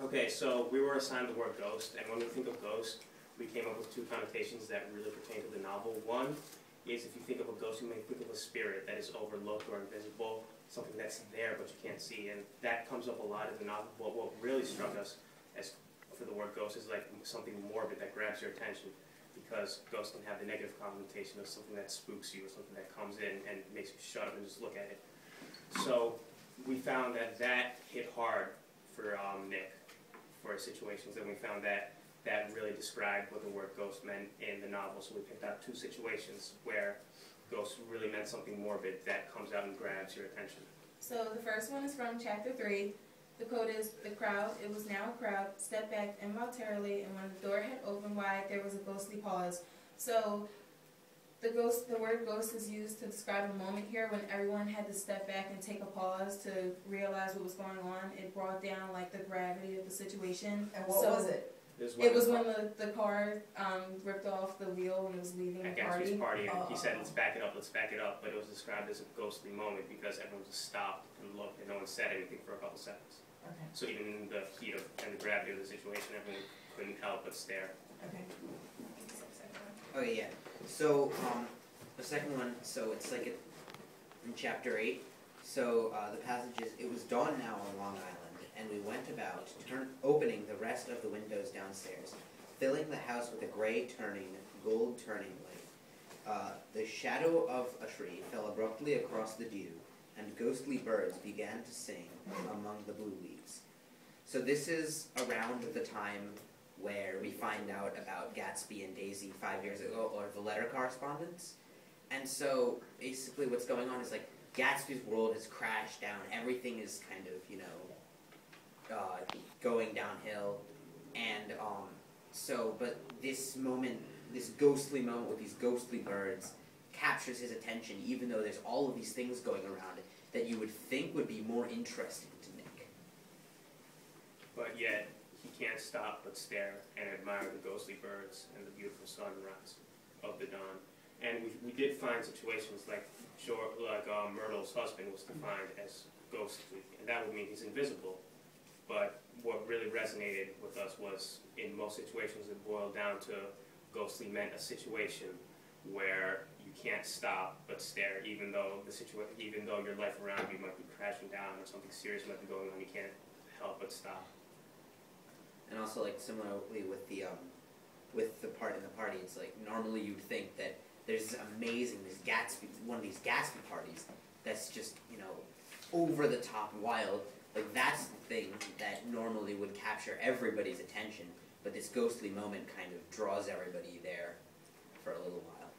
Okay, so we were assigned the word ghost, and when we think of ghost, we came up with two connotations that really pertain to the novel. One is if you think of a ghost, you may think of a spirit that is overlooked or invisible, something that's there but you can't see, and that comes up a lot in the novel. But what really struck us as for the word ghost is like something morbid that grabs your attention, because ghosts can have the negative connotation of something that spooks you or something that comes in and makes you shut up and just look at it. So we found that that hit hard for Nick for his situations, and we found that that really described what the word ghost meant in the novel. So we picked out two situations where ghost really meant something morbid that comes out and grabs your attention. So the first one is from chapter 3. The quote is, "The crowd, it was now a crowd, stepped back involuntarily, and when the door had opened wide, there was a ghostly pause." So the word ghost is used to describe a moment here when everyone had to step back and take a pause to realize what was going on. It brought down like the gravity of the situation. And what was it? It was when the car ripped off the wheel when it was leaving at the party. Gatsby's party, and he said, let's back it up, but it was described as a ghostly moment because everyone just stopped and looked and no one said anything for a couple seconds. Okay. So even in the heat of and the gravity of the situation, everyone couldn't help but stare. Okay. Okay, yeah. So, the second one, so it's like in chapter 8. So, the passage is, "It was dawn now on Long Island, and we went about, opening the rest of the windows downstairs, filling the house with a gray gold turning light. The shadow of a tree fell abruptly across the dew, and ghostly birds began to sing among the blue leaves." So this is around the time where we find out about Gatsby and Daisy 5 years ago, or the letter correspondence. And so basically what's going on is like Gatsby's world has crashed down, everything is kind of, going downhill, and but this moment, this ghostly moment with these ghostly birds captures his attention, even though there's all of these things going around that you would think would be more interesting to Nick. But yet, he can't stop but stare and admire the ghostly birds and the beautiful sunrise of the dawn. And we did find situations like Myrtle's husband was defined as ghostly, and that would mean he's invisible. But what really resonated with us was, in most situations, it boiled down to ghostly meant a situation where you can't stop but stare, even though your life around you might be crashing down or something serious might be going on, you can't help but stop. And also, like, similarly with the part in the party, it's like normally you'd think that there's this amazing, one of these Gatsby parties that's just, over the top wild. Like, that's the thing that normally would capture everybody's attention, but this ghostly moment kind of draws everybody there for a little while.